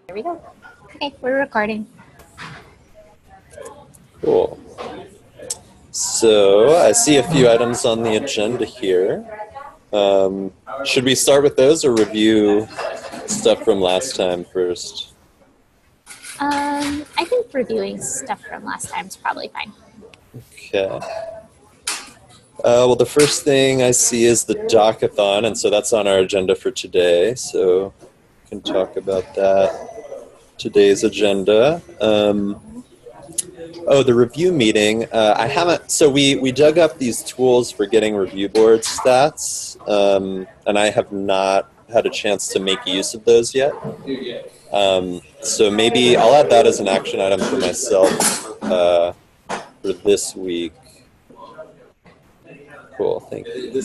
There we go. Okay, we're recording. Cool. So I see a few items on the agenda here. Should we start with those or review stuff from last time first? I think reviewing stuff from last time is probably fine. Okay. Well, the first thing I see is the Doc-a-thon, and so that's on our agenda for today. So we can talk about that. Today's agenda. Oh, the review meeting. I haven't. So we dug up these tools for getting review board stats, and I have not had a chance to make use of those yet. So maybe I'll add that as an action item for myself for this week. Cool, thank you.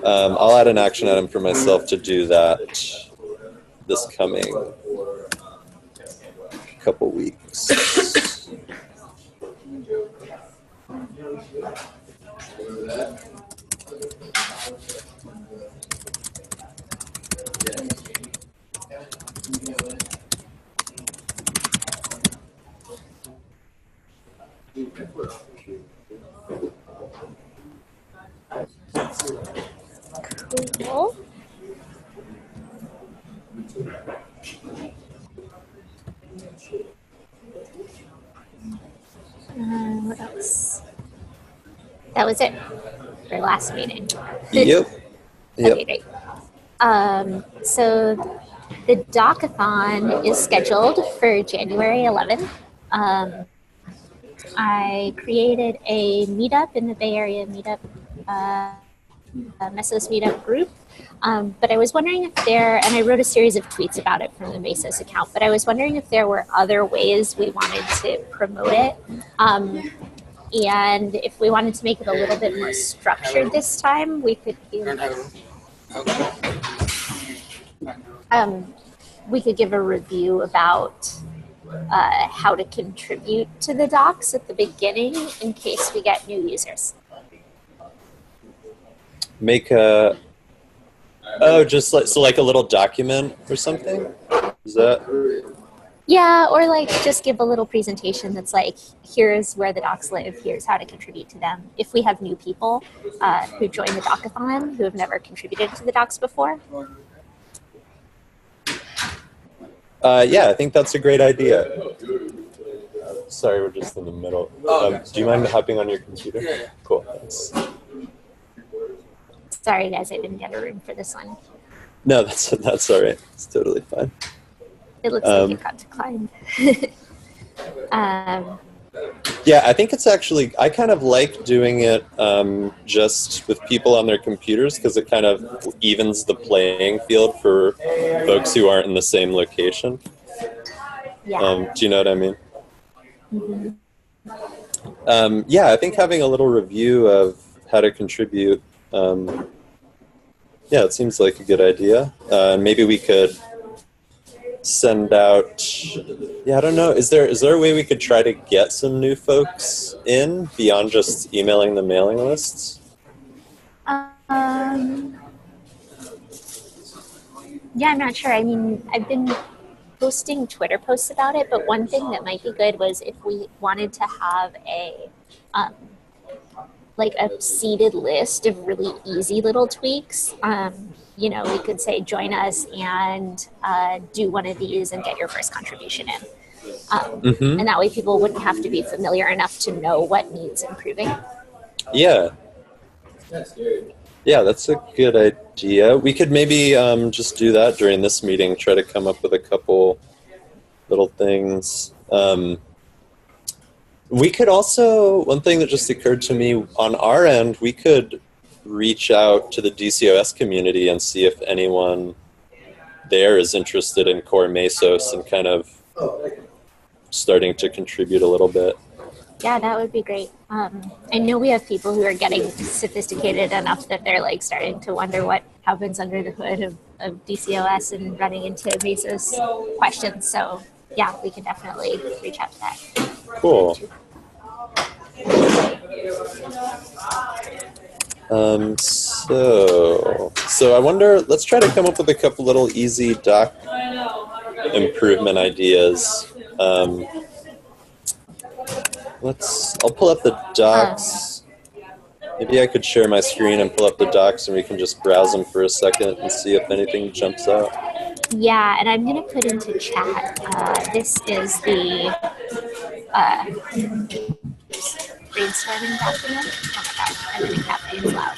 I'll add an action item for myself to do that this coming couple weeks. Cool. What else? That was it for last meeting. Yep. Okay, great. So the Doc-a-thon is scheduled for January 11th. I created a meetup in the Bay Area meetup, Mesos meetup group. But I was wondering if and I wrote a series of tweets about it from the Mesos account, but I was wondering if there were other ways we wanted to promote it. And if we wanted to make it a little bit more structured this time, we could give a review about how to contribute to the docs at the beginning in case we get new users. Make just like a little document or something? Is that? Yeah, or like just give a little presentation that's like, here's where the docs live, here's how to contribute to them. If we have new people who join the Doc-a-thon who have never contributed to the docs before. Yeah, I think that's a great idea. Sorry, we're just in the middle. Do you mind hopping on your computer? Yeah. Cool, thanks. Sorry, guys, I didn't get a room for this one. No, that's all right. It's totally fine. It looks like it got declined. Yeah, I think it's actually, I kind of like doing it just with people on their computers because it kind of evens the playing field for folks who aren't in the same location. Yeah. Do you know what I mean? Mm-hmm. Yeah, I think having a little review of how to contribute, yeah, it seems like a good idea. Maybe we could send out, yeah, I don't know, is there a way we could try to get some new folks in beyond just emailing the mailing lists? Yeah, I'm not sure. I mean, I've been posting Twitter posts about it, but one thing that might be good was if we wanted to have a seeded list of really easy little tweaks. You know, we could say, join us and do one of these and get your first contribution in. And that way people wouldn't have to be familiar enough to know what needs improving. Yeah. Yeah, that's a good idea. We could maybe just do that during this meeting, try to come up with a couple little things. We could also, one thing that just occurred to me, on our end, we could reach out to the DCOS community and see if anyone there is interested in core Mesos and kind of starting to contribute a little bit. Yeah, that would be great. I know we have people who are getting sophisticated enough that they're like starting to wonder what happens under the hood of DCOS and running into Mesos questions. So yeah, we can definitely reach out to that. Cool. So I wonder, let's try to come up with a couple little easy doc improvement ideas. I'll pull up the docs. Maybe I could share my screen and pull up the docs and we can just browse them for a second and see if anything jumps out. Yeah, and I'm going to put into chat. This is the brainstorming document. Oh my god, I'm in a cafe, it's loud.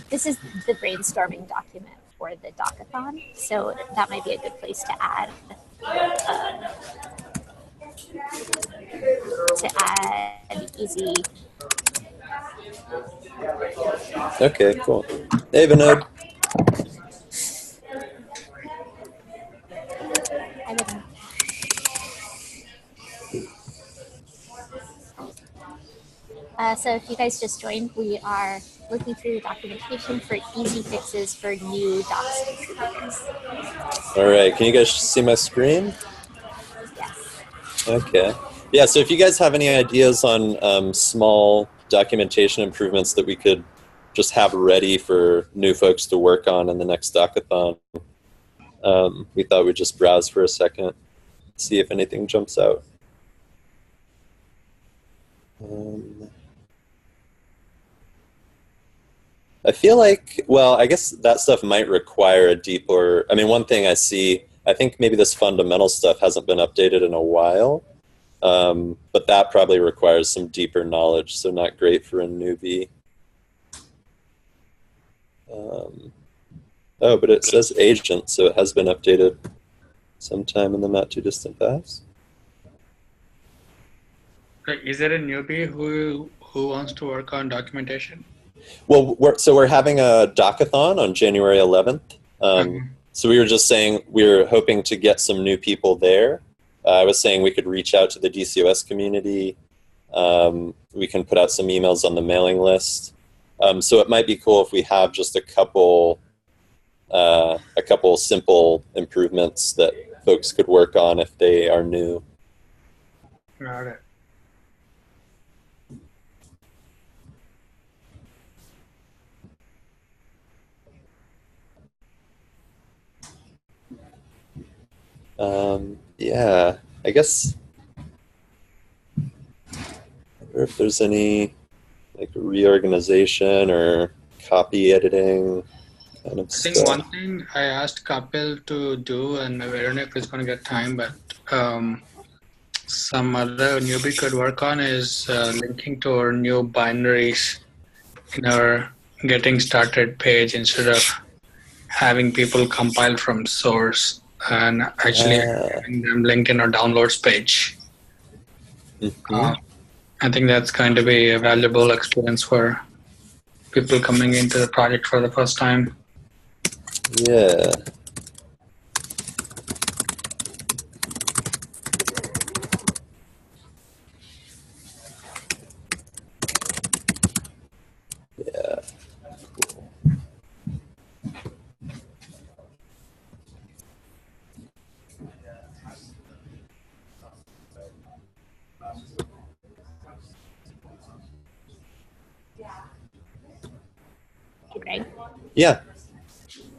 This is the brainstorming document for the Docathon, so that might be a good place to add easy. Okay, cool. Hey, Vinod. So if you guys just joined, we are looking through the documentation for easy fixes for new docs improvements. All right, can you guys see my screen? Yes. Okay. Yeah, so if you guys have any ideas on small documentation improvements that we could just have ready for new folks to work on in the next Docathon, we thought we'd just browse for a second, see if anything jumps out. I feel like, well, I guess that stuff might require a deeper, I mean, one thing I see, I think maybe this fundamental stuff hasn't been updated in a while, but that probably requires some deeper knowledge, so not great for a newbie. Oh, but it says agent, so it has been updated sometime in the not too distant past. Is there a newbie who wants to work on documentation? Well, we're having a Docathon on January 11th. So we were just saying we were hoping to get some new people there. I was saying we could reach out to the DCOS community. We can put out some emails on the mailing list. So it might be cool if we have just a couple simple improvements that folks could work on if they are new. Got it. Yeah, I guess I wonder if there's any like reorganization or copy editing kind of stuff. I think one thing I asked Kapil to do, and I don't know if it's going to get time, but some other newbie could work on is linking to our new binaries in our getting started page instead of having people compile from source and actually having them link in our downloads page. I think that's going to be a valuable experience for people coming into the project for the first time. Yeah. Yeah. Cool. Hey, Greg. Yeah.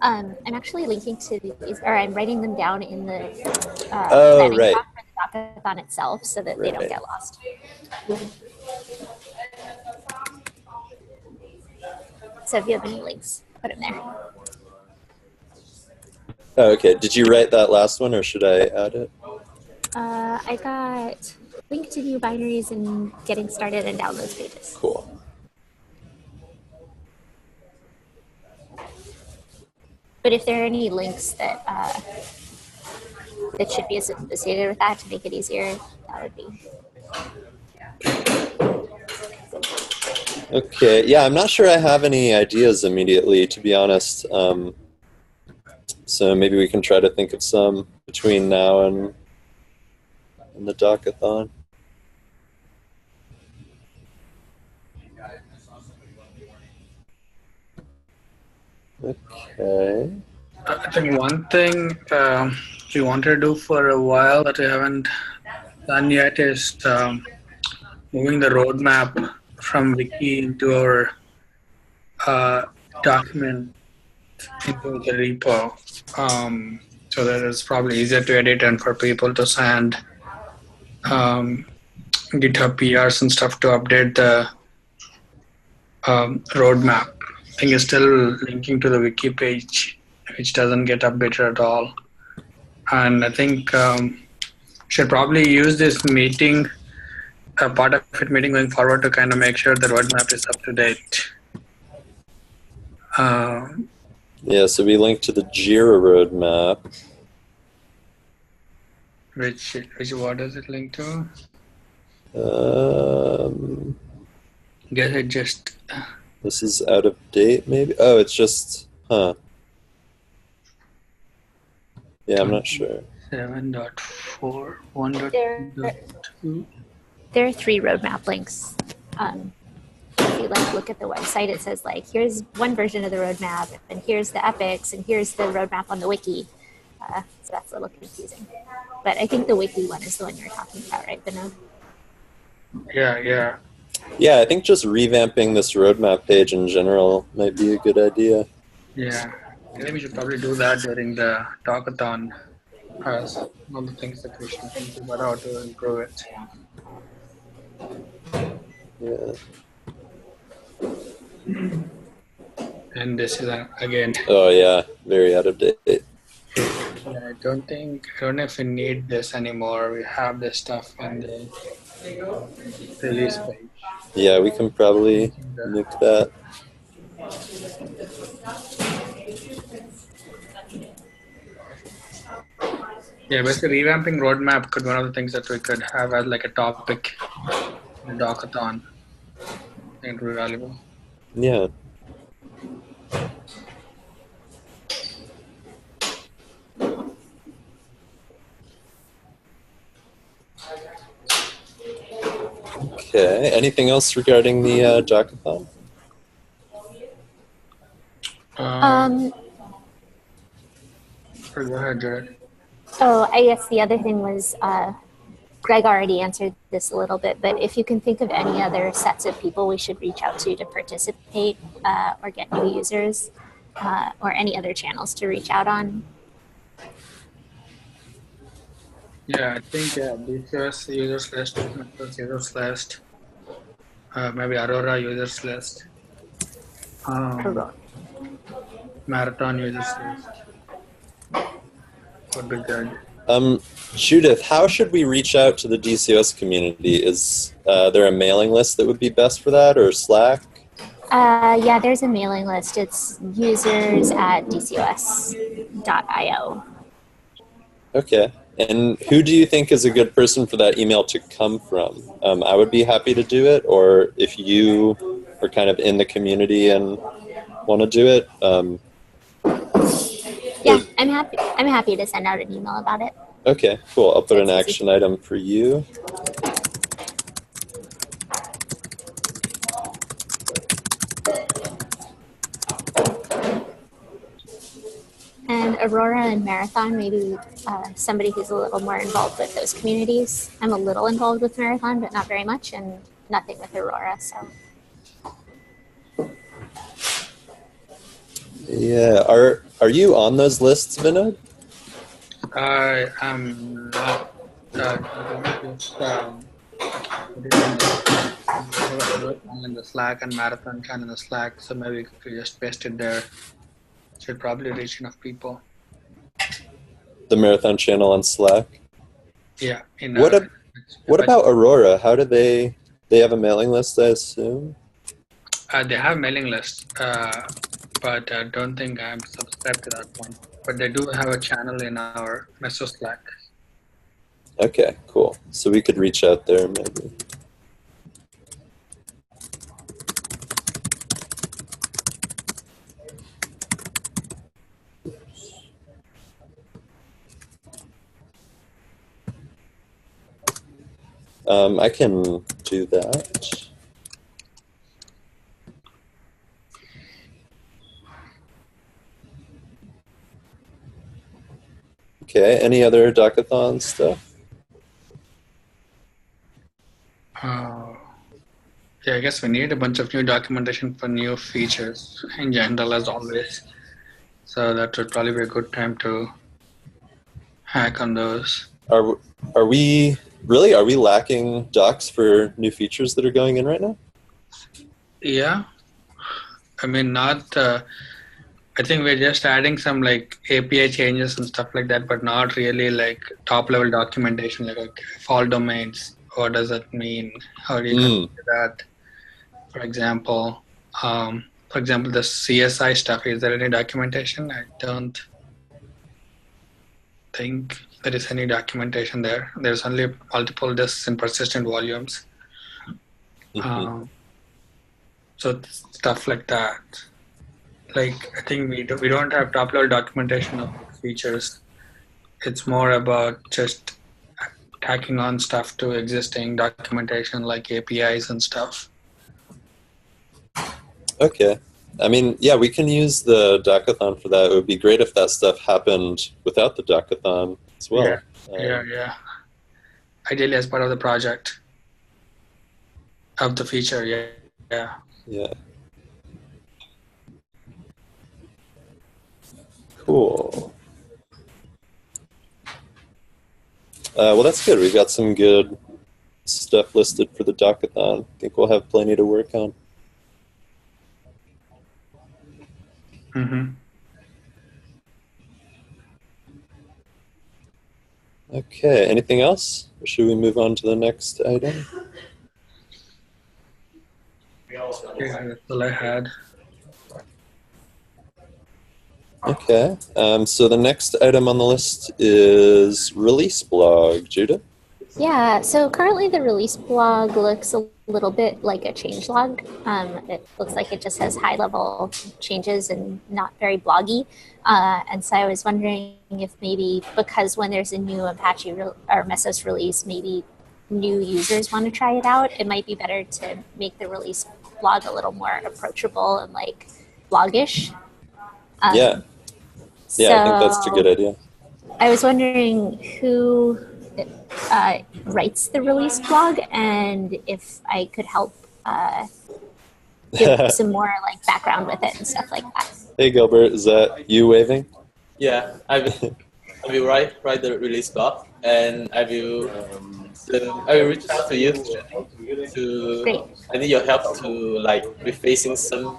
I'm actually linking to these, or I'm writing them down in the Oh, planning right. doc for the Docathon itself so that they don't get lost. So if you have any links, put them there. Oh, okay. Did you write that last one, or should I add it? I got link to new binaries and getting started and downloads pages. Cool. But if there are any links that that should be associated with that to make it easier, that would be. Okay. Yeah, I'm not sure I have any ideas immediately, to be honest. So maybe we can try to think of some between now and the Docathon. Okay. I think one thing we wanted to do for a while that we haven't done yet is moving the roadmap from Wiki into our document into the repo, so that it's probably easier to edit and for people to send GitHub PRs and stuff to update the roadmap. I think it's still linking to the wiki page, which doesn't get updated at all. And I think should probably use this meeting, part of it meeting going forward to kind of make sure the roadmap is up to date. Yeah, so we link to the Jira roadmap. Which what does it link to? Guess it just. This is out of date, maybe? Oh, it's just, huh. Yeah, I'm not sure. 7.4, 1.2. There are 3 roadmap links. If you look at the website, it says here's one version of the roadmap, and here's the epics, and here's the roadmap on the wiki. So that's a little confusing. But I think the wiki one is the one you're talking about, right, Vinod? Yeah. Yeah, I think just revamping this roadmap page in general might be a good idea. Yeah, I think we should probably do that during the talkathon. As one of the things that we should think about how to improve it. Yeah. And this is again. Oh yeah, very out of date. I don't know if we need this anymore. We have this stuff in the release page. Yeah, we can probably nuke that. Yeah, basically revamping roadmap could be one of the things that we could have as a topic in the Docathon. I think it would be valuable. Yeah. Okay. Anything else regarding the Docathon? Go ahead, Jared. Oh, I guess the other thing was Greg already answered this a little bit, but if you can think of any other sets of people we should reach out to participate or get new users or any other channels to reach out on. Yeah, I think DCOS users list, users list, maybe Aurora users list, Marathon users list would be good. Judith, how should we reach out to the DCOS community? Is there a mailing list that would be best for that, or Slack? Yeah, there's a mailing list. It's users@dcos.io. Okay. And who do you think is a good person for that email to come from? I would be happy to do it, or if you are kind of in the community and want to do it. Yeah, I'm happy to send out an email about it. Okay, cool. I'll put an action item for you. And Aurora and Marathon, maybe somebody who's a little more involved with those communities. I'm a little involved with Marathon, but not very much, and nothing with Aurora, so. Yeah, are you on those lists, Vinod? I am not. In the Slack and Marathon can in the Slack, so maybe if we just paste it there, should probably reach enough people. The Marathon channel on Slack? Yeah. What about Aurora? How do they have a mailing list, I assume? They have mailing list, but I don't think I'm subscribed to that one. But they do have a channel in our Meso Slack. Okay, cool. So we could reach out there maybe. I can do that. Okay, any other Docathon stuff? Yeah, I guess we need a bunch of new documentation for new features in general, as always. So that would probably be a good time to hack on those. Are we really? Are we lacking docs for new features that are going in right now? Yeah, I mean, not. I think we're just adding some like API changes and stuff like that, but not really like top level documentation, like okay, all domains. What does that mean? How do you configure that? For example, the CSI stuff. Is there any documentation? I don't think there is any documentation there. There's only multiple disks in persistent volumes. So stuff like that. Like I think we don't have top level documentation of features. It's more about just tacking on stuff to existing documentation like APIs and stuff. Okay. I mean, yeah, we can use the Docathon for that. It would be great if that stuff happened without the Docathon as well. Yeah. Ideally as part of the project of the feature, yeah. Cool. Well, that's good. We've got some good stuff listed for the Docathon. I think we'll have plenty to work on. Okay, anything else? Or should we move on to the next item? Yeah, that's all I had. Okay, so the next item on the list is release blog. Judah? Yeah, so currently the release blog looks a little bit like a changelog. It looks like it just has high-level changes and not very bloggy. And so I was wondering if maybe because when there's a new Apache or Mesos release, maybe new users want to try it out, it might be better to make the release blog a little more approachable and like blogish. Yeah, I think that's a good idea. I was wondering who writes the release blog and if I could help give some more like background with it and stuff like that. Hey Gilbert, is that you waving? Yeah, I will write the release blog, and I will reach out to you to Great. I need your help to like rephrasing some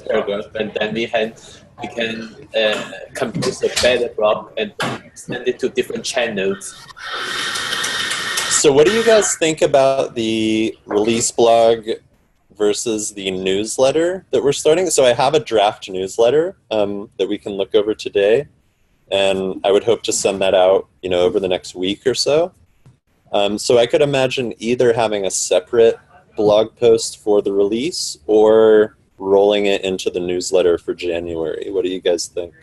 paragraphs, and then we can compose a better blog and send it to different channels. So what do you guys think about the release blog versus the newsletter that we're starting? So I have a draft newsletter that we can look over today, and I would hope to send that out, over the next week or so. So I could imagine either having a separate blog post for the release or rolling it into the newsletter for January. What do you guys think?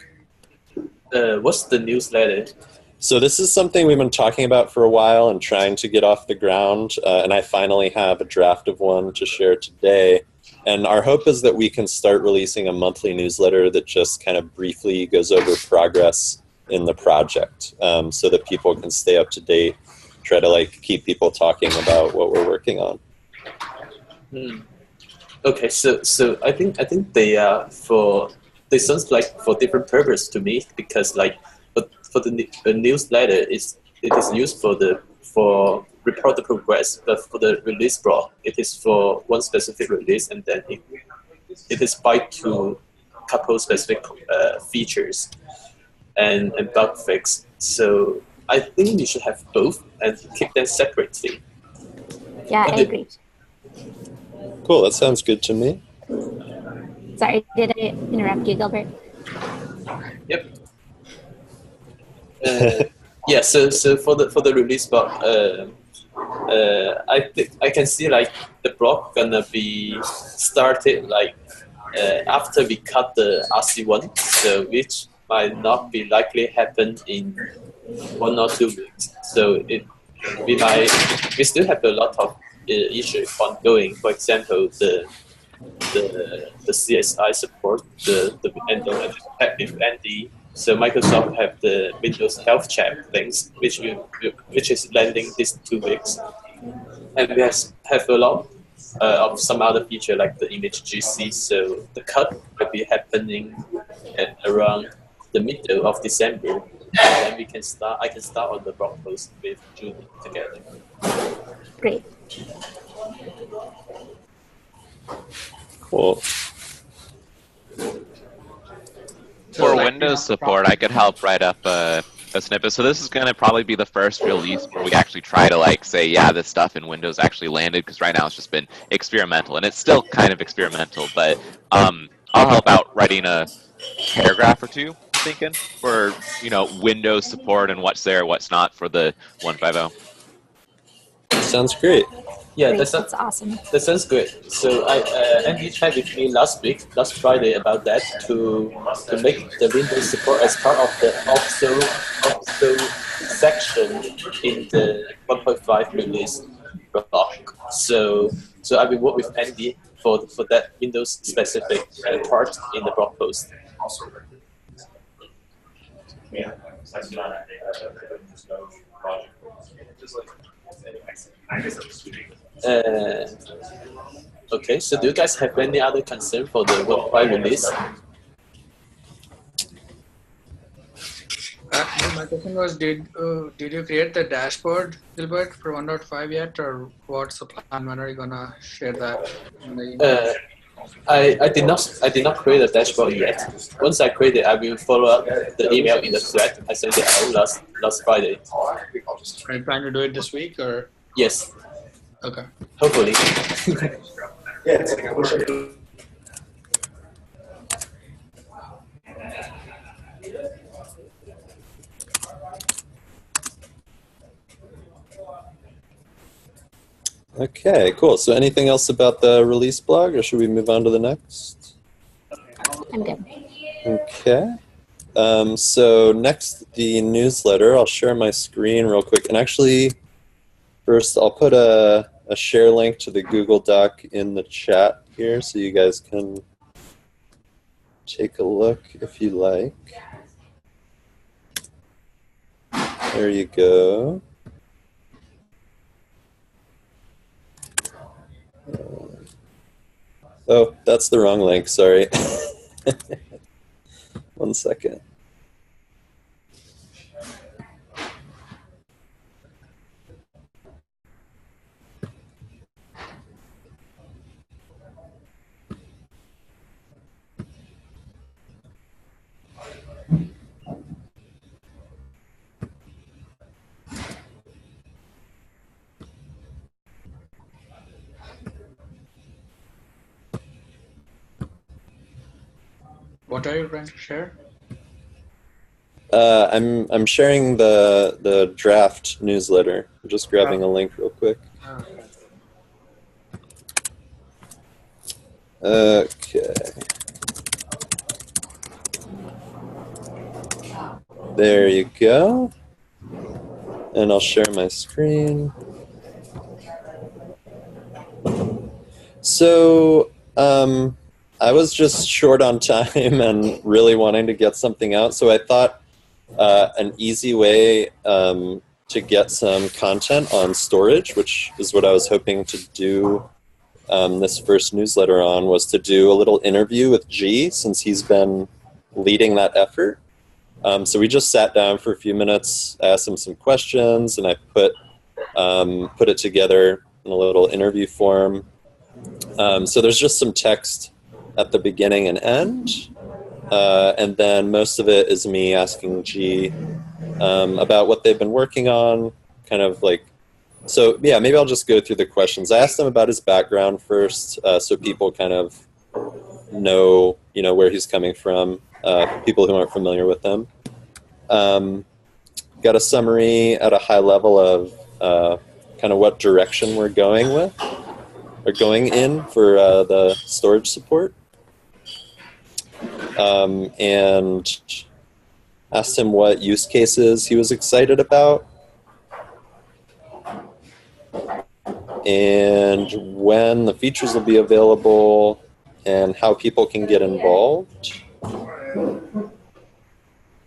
What's the newsletter? So this is something we've been talking about for a while and trying to get off the ground, and I finally have a draft of one to share today. And our hope is that we can start releasing a monthly newsletter that just kind of briefly goes over progress in the project, so that people can stay up to date, try to keep people talking about what we're working on. Okay, so I think they sounds like for different purpose to me, because for the newsletter it is used for report the progress, but for the release blog it is for one specific release, and then it is bind to couple specific features and bug fix. So I think we should have both and keep them separately. Yeah, I agree. Cool, that sounds good to me. Sorry, did I interrupt you, Gilbert? Yep. Yeah. So for the release blog, I think I can see the blog gonna be started after we cut the RC1, so which might not be likely happen in 1 or 2 weeks. So we still have a lot of issues ongoing. For example, the CSI support, the with Andy. So Microsoft have the Windows Health Check things, which is landing this 2 weeks, and we have a lot of some other feature like the image GC. So the cut will be happening at around the middle of December. And then we can start. I can start on the blog post with Julie together. Great. Cool. For Windows support, I could help write up a snippet. So this is going to probably be the first release where we actually try to like say, yeah, this stuff in Windows actually landed, because right now it's just been experimental, and it's still kind of experimental. But I'll help out writing a paragraph or two, I'm thinking, for Windows support and what's there, what's not for the 150. Sounds great. Yeah, Great. That's awesome. That sounds good. So Andy chatted with me last Friday, about that to make the Windows support as part of the also section in the 1.5 release blog. So I will work with Andy for that Windows specific part in the blog post. Yeah. Okay, so do you guys have any other concern for the 1.5 release? My question was, did you create the dashboard, Gilbert, for 1.5 yet, or what's the plan? When are you gonna share that? I did not create a dashboard yet. Once I create it, I will follow up the email in the thread I sent it out last Friday. Are you trying to do it this week, or? Yes. Okay. Hopefully. Okay, cool. So anything else about the release blog, or should we move on to the next? I'm good. Okay. So next, the newsletter. I'll share my screen real quick. And actually, first, I'll put a share link to the Google Doc in the chat here so you guys can take a look if you like. There you go. Oh, that's the wrong link, sorry. 1 second. What are you trying to share? I'm sharing the draft newsletter. I'm just grabbing a link real quick. Okay. There you go. And I'll share my screen. So, I was just short on time and really wanting to get something out, so I thought an easy way to get some content on storage, which is what I was hoping to do this first newsletter on, was to do a little interview with G, since he's been leading that effort. So we just sat down for a few minutes, asked him some questions, and I put it together in a little interview form. So there's just some text at the beginning and end, and then most of it is me asking G about what they've been working on, kind of like. So yeah, maybe I'll just go through the questions. I asked him about his background first, so people kind of know, where he's coming from, people who aren't familiar with him. Got a summary at a high level of kind of what direction we're going with, or going in for the storage support. And asked him what use cases he was excited about, and when the features will be available, and how people can get involved.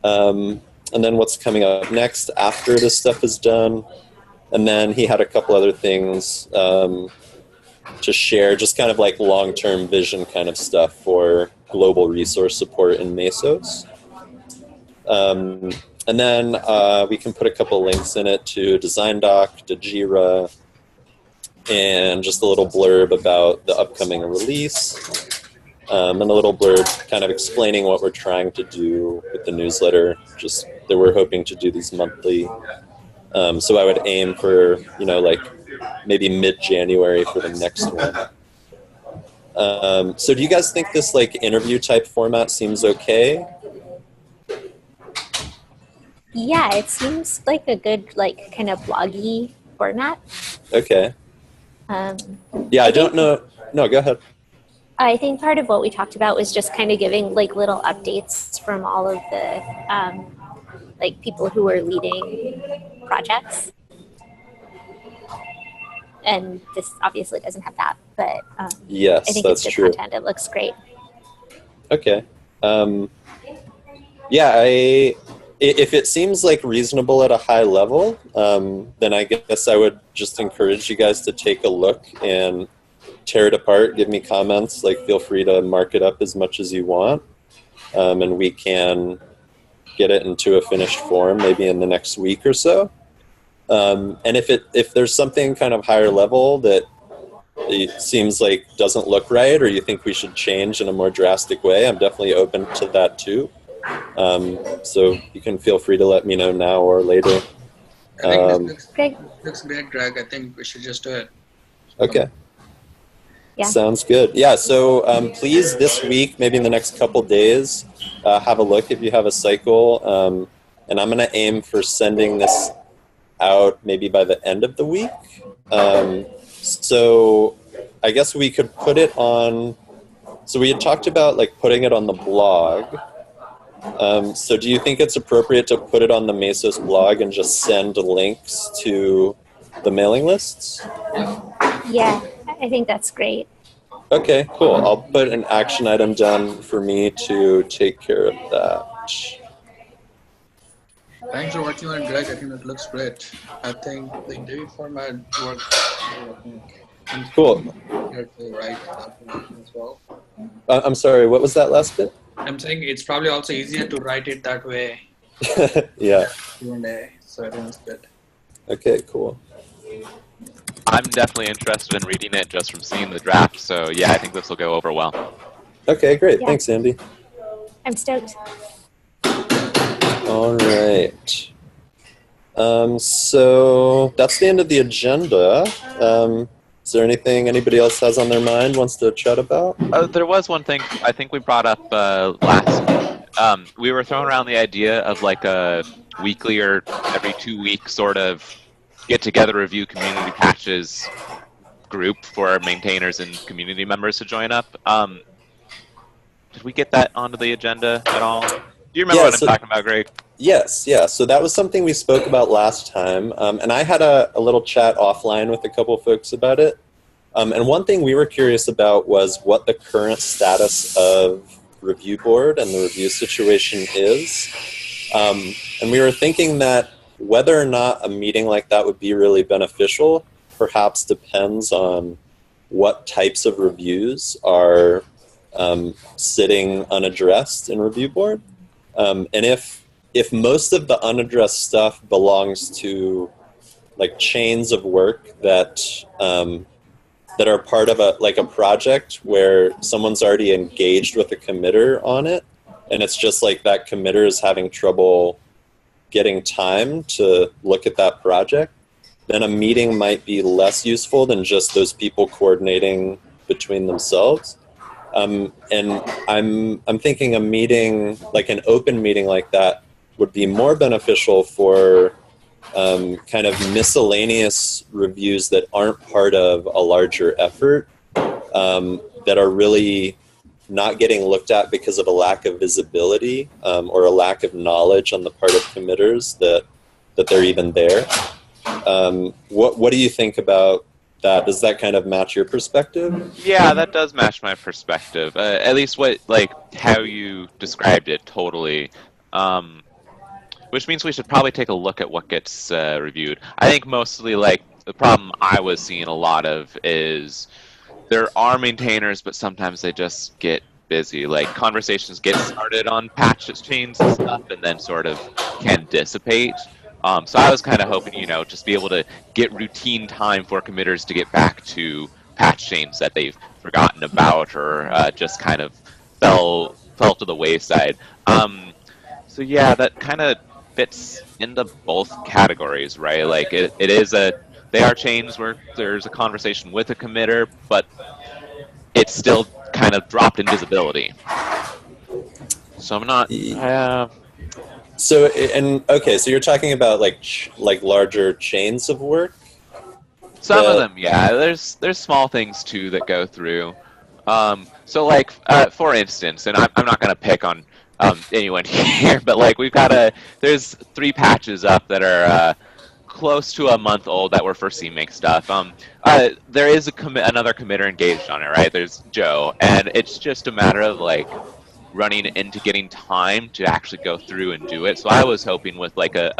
And then what's coming up next after this stuff is done. And then he had a couple other things share just kind of like long-term vision kind of stuff for global resource support in Mesos. And then we can put a couple links in it to Design Doc, to Jira, and just a little blurb about the upcoming release, and a little blurb kind of explaining what we're trying to do with the newsletter, just that we're hoping to do these monthly. So I would aim for, like maybe mid-January for the next one. So do you guys think this like interview type format seems okay? Yeah, it seems like a good like kind of bloggy format. Okay. Yeah, I don't know. No, go ahead. I think part of what we talked about was just kind of giving like little updates from all of the like people who are leading projects. And this obviously doesn't have that, but yes, I think that's it's good true. content. It looks great. Okay. Yeah, if it seems like reasonable at a high level, then I guess I would just encourage you guys to take a look and tear it apart, give me comments, like feel free to mark it up as much as you want, and we can get it into a finished form maybe in the next week or so. And if there's something kind of higher level that it seems like doesn't look right or you think we should change in a more drastic way, I'm definitely open to that too. So you can feel free to let me know now or later. I think this looks great, Greg. I think we should just do it. Okay. Yeah. Sounds good. Yeah, so please this week, maybe in the next couple days, have a look if you have a cycle. And I'm going to aim for sending this out maybe by the end of the week. So I guess we could put it on, so we had talked about like putting it on the blog. So do you think it's appropriate to put it on the Mesos blog and just send links to the mailing lists? Yeah, I think that's great. Okay, cool. I'll put an action item down for me to take care of that. Thanks for working on it, Greg. I think that looks great. I think the interview format works. Cool. Here to write information as well. I'm sorry, what was that last bit? I'm saying it's probably also easier to write it that way. Yeah. Q&A, so everyone's good. Okay, cool. I'm definitely interested in reading it just from seeing the draft. So yeah, I think this will go over well. Okay, great. Yeah. Thanks, Andy. I'm stoked. All right. So that's the end of the agenda. Is there anything anybody else has on their mind, wants to chat about? There was one thing I think we brought up last. We were throwing around the idea of like a weekly or every 2 weeks sort of get-together review community patches group for maintainers and community members to join up. Did we get that onto the agenda at all? Do you remember what I'm talking about, Greg? Yes, yeah. So that was something we spoke about last time. And I had a little chat offline with a couple folks about it. And one thing we were curious about was what the current status of review board and the review situation is. And we were thinking that whether or not a meeting like that would be really beneficial perhaps depends on what types of reviews are sitting unaddressed in review board. And if most of the unaddressed stuff belongs to like chains of work that that are part of a project where someone's already engaged with a committer on it, and it's just like that committer is having trouble getting time to look at that project, then a meeting might be less useful than just those people coordinating between themselves. And I'm thinking a meeting, like an open meeting like that, would be more beneficial for kind of miscellaneous reviews that aren't part of a larger effort, that are really not getting looked at because of a lack of visibility or a lack of knowledge on the part of committers that they're even there. What do you think about that? Does that kind of match your perspective? Yeah, that does match my perspective. At least how you described it totally. Which means we should probably take a look at what gets reviewed. I think mostly like the problem I was seeing a lot of is there are maintainers, but sometimes they just get busy. Like conversations get started on patches, chains, and stuff, and then sort of can dissipate. So I was kind of hoping, just be able to get routine time for committers to get back to patch chains that they've forgotten about or just kind of fell to the wayside. So yeah, that kind of fits into both categories, right? Like they are chains where there's a conversation with a committer, but it's still kind of dropped in visibility. So I'm not. So so you're talking about like larger chains of work. Some of them, yeah. There's small things too that go through. So like for instance, and I'm not gonna pick on anyone here, but like there's 3 patches up that are close to a month old that were for CMake stuff. There is another committer engaged on it, right? There's Joe, and it's just a matter of like running into getting time to actually go through and do it. So I was hoping with like a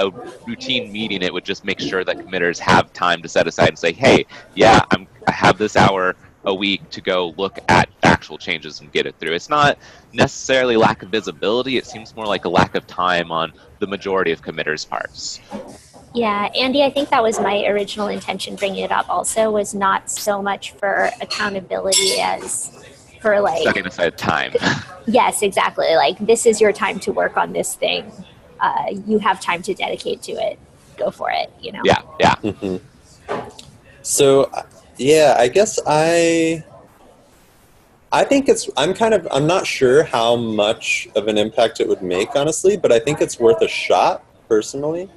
routine meeting, it would just make sure that committers have time to set aside and say, hey, yeah, I have this hour a week to go look at actual changes and get it through. It's not necessarily lack of visibility. It seems more like a lack of time on the majority of committers' parts. Yeah, Andy, I think that was my original intention bringing it up also, was not so much for accountability as for like setting aside time. Yes, exactly. Like, this is your time to work on this thing. You have time to dedicate to it. Go for it, Yeah. Mm-hmm. So, yeah, I guess I think I'm not sure how much of an impact it would make, honestly, but I think it's worth a shot, personally.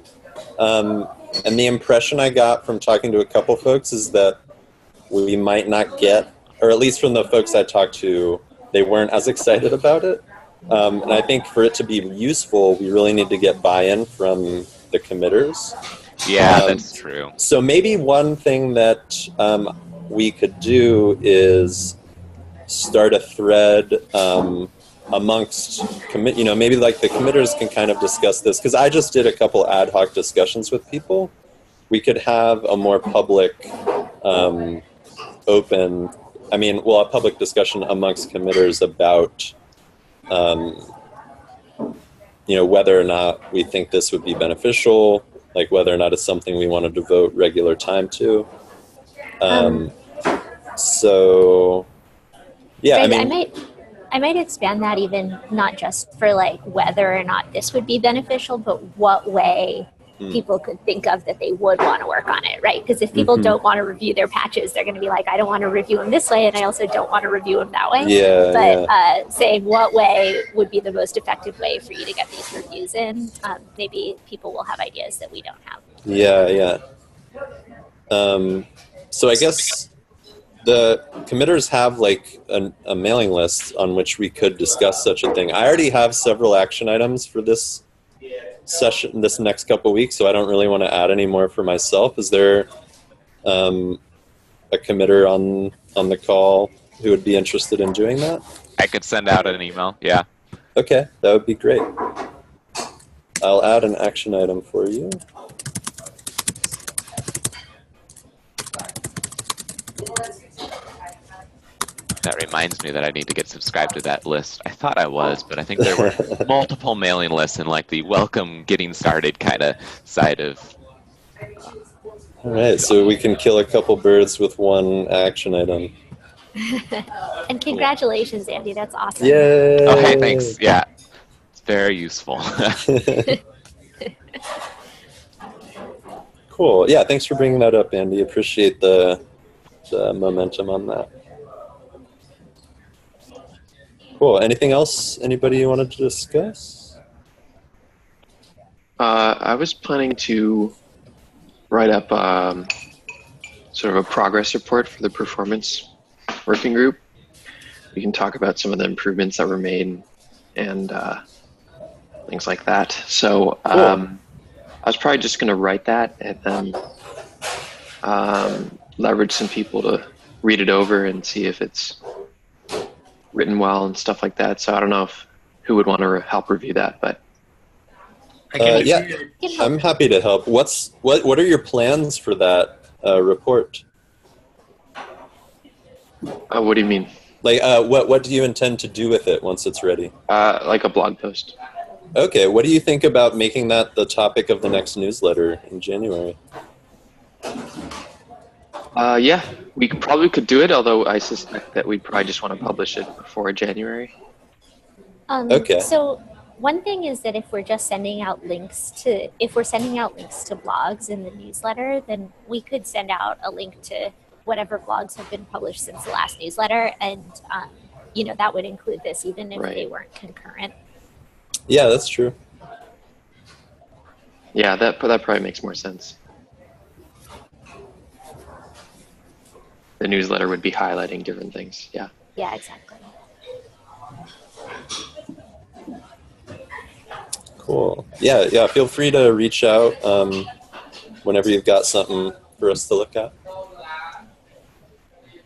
And the impression I got from talking to a couple folks is that we might not get, or at least from the folks I talked to, they weren't as excited about it. And I think for it to be useful, we really need to get buy-in from the committers. Yeah, that's true. So maybe one thing that we could do is start a thread amongst maybe like the committers can kind of discuss this, because I just did a couple ad hoc discussions with people. We could have a more public, open, a public discussion amongst committers about, whether or not we think this would be beneficial, like whether or not it's something we want to devote regular time to. So, yeah, Greg, I might expand that even not just for like whether or not this would be beneficial, but what way people could think of that they would want to work on it, right? Because if people don't want to review their patches, they're going to be like, I don't want to review them this way, and I also don't want to review them that way. But saying what way would be the most effective way for you to get these reviews in, maybe people will have ideas that we don't have. Yeah. So I guess the committers have like a mailing list on which we could discuss such a thing. I already have several action items for this session, this next couple weeks, so I don't really want to add any more for myself. Is there a committer on the call who would be interested in doing that? I could send out an email, yeah. Okay, that would be great. I'll add an action item for you. That reminds me that I need to get subscribed to that list. I thought I was, but I think there were multiple mailing lists in like the welcome getting started kind of side of. All right, so we can kill a couple birds with one action item. And congratulations, Andy. That's awesome. Yay! Oh, hey, thanks. Yeah, it's very useful. Cool. Yeah, thanks for bringing that up, Andy. Appreciate the momentum on that. Cool. Anything else anybody wanted to discuss? I was planning to write up sort of a progress report for the performance working group. We can talk about some of the improvements that were made and things like that. So Cool. I was probably just going to write that and then leverage some people to read it over and see if it's written well and stuff like that. So I don't know who would want to help review that, but yeah, I'm happy to help. What are your plans for that report? What do you mean? Like, what do you intend to do with it once it's ready? Like a blog post. Okay, what do you think about making that the topic of the next newsletter in January? Yeah, we probably could do it, although I suspect that we'd probably just want to publish it before January. Okay. So one thing is that if we're sending out links to blogs in the newsletter, then we could send out a link to whatever blogs have been published since the last newsletter, and that would include this even if they weren't concurrent. Yeah, that's true. Yeah, that probably makes more sense. The newsletter would be highlighting different things. Yeah. Yeah, exactly. Cool. Yeah. Feel free to reach out whenever you've got something for us to look at.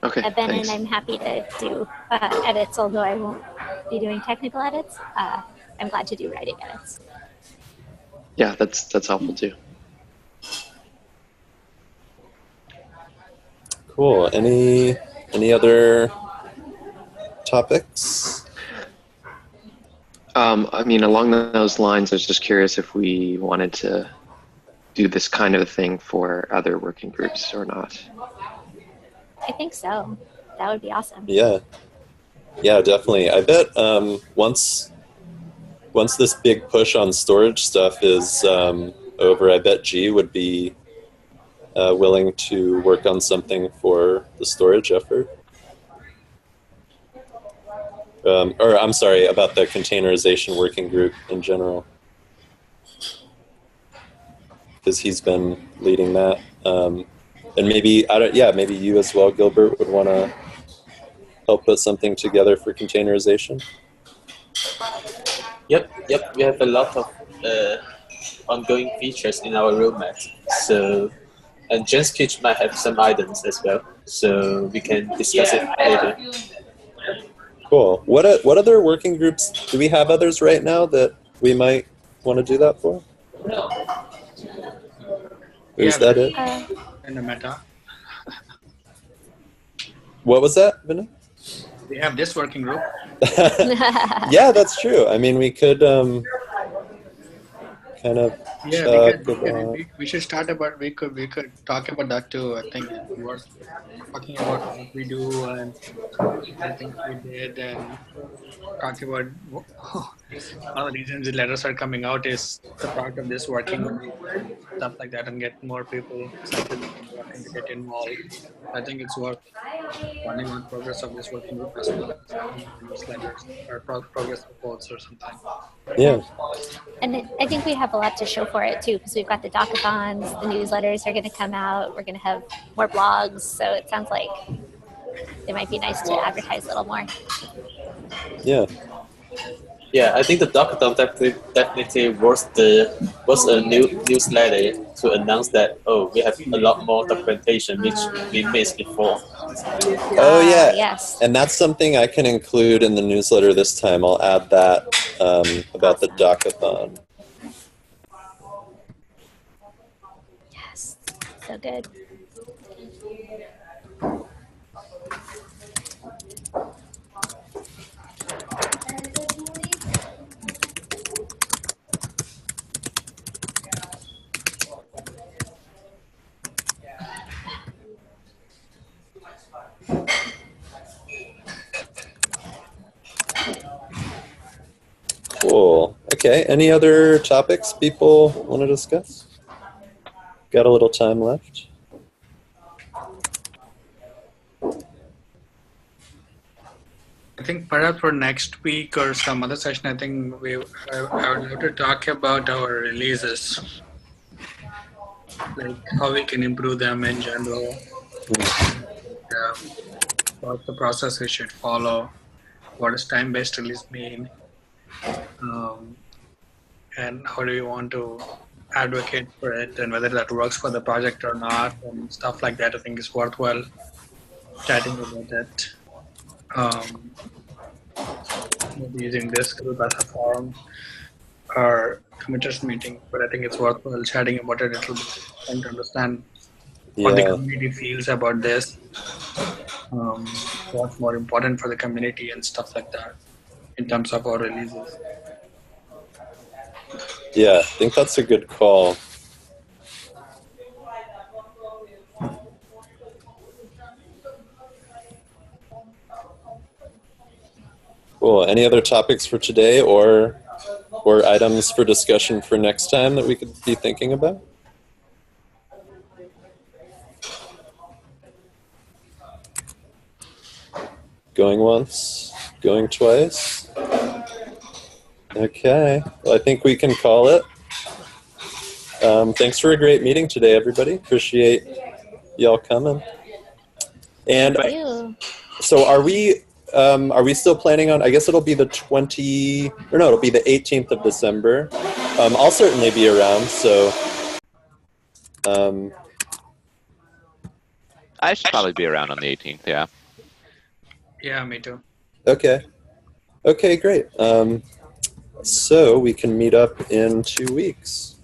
Okay. Ben, thanks. and I'm happy to do edits, although I won't be doing technical edits. I'm glad to do writing edits. Yeah, that's helpful too. Cool. Any other topics? I mean, along those lines, I was just curious if we wanted to do this kind of thing for other working groups or not. I think so. That would be awesome. Yeah, definitely. I bet once this big push on storage stuff is over, I bet G would be willing to work on something for the storage effort. Or I'm sorry, about the containerization working group in general, because he's been leading that. And maybe maybe you as well, Gilbert, would want to help put something together for containerization. Yep. We have a lot of ongoing features in our roadmap. So, and Jen's Kitch might have some items as well. So we can discuss it later. Cool. What other working groups do we have? Others right now that we might want to do that for? Is that it? In the meta. What was that, Vinay? We have this working group. Yeah, that's true. I mean, we could kind of We should start about. We could talk about that too. I think we're talking about what we do and the things we did, and talking about one of the reasons the letters are coming out is the part of this working group, stuff like that, and get more people excited and to get involved. I think it's worth running on progress of this working group as well as newsletters or progress reports or something. Yeah. And I think we have a lot to show for it too, because we've got the docathons, the newsletters are going to come out, we're going to have more blogs, so it sounds like it might be nice to advertise a little more. Yeah. Yeah, I think the docathon definitely was a new newsletter to announce that we have a lot more documentation which we missed before. Oh yeah. Yes. And that's something I can include in the newsletter this time. I'll add that about the docathon. Yes. So good. Cool. Okay. Any other topics people want to discuss? Got a little time left. I think perhaps for next week or some other session, I think I would love to talk about our releases, like how we can improve them in general, what's the process we should follow, what does time-based release mean, and how do you want to advocate for it, and whether that works for the project or not, and stuff like that. I think is worthwhile chatting about it. Maybe using this group as a forum or committers meeting, but I think it's worthwhile chatting about it a little bit and to understand what the community feels about this. what's more important for the community and stuff like that in terms of our releases. Yeah, I think that's a good call. Cool. Any other topics for today or items for discussion for next time that we could be thinking about? Going once, going twice. Okay, well, I think we can call it. Thanks for a great meeting today, everybody. Appreciate y'all coming. And Thank you. so are we still planning on, I guess it'll be the 18th of December. I'll certainly be around, so. I should probably be around on the 18th, yeah. Yeah, me too. Okay. Okay, great. So we can meet up in 2 weeks.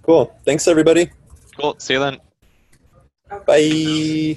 Cool. Thanks, everybody. Cool. See you then. Bye.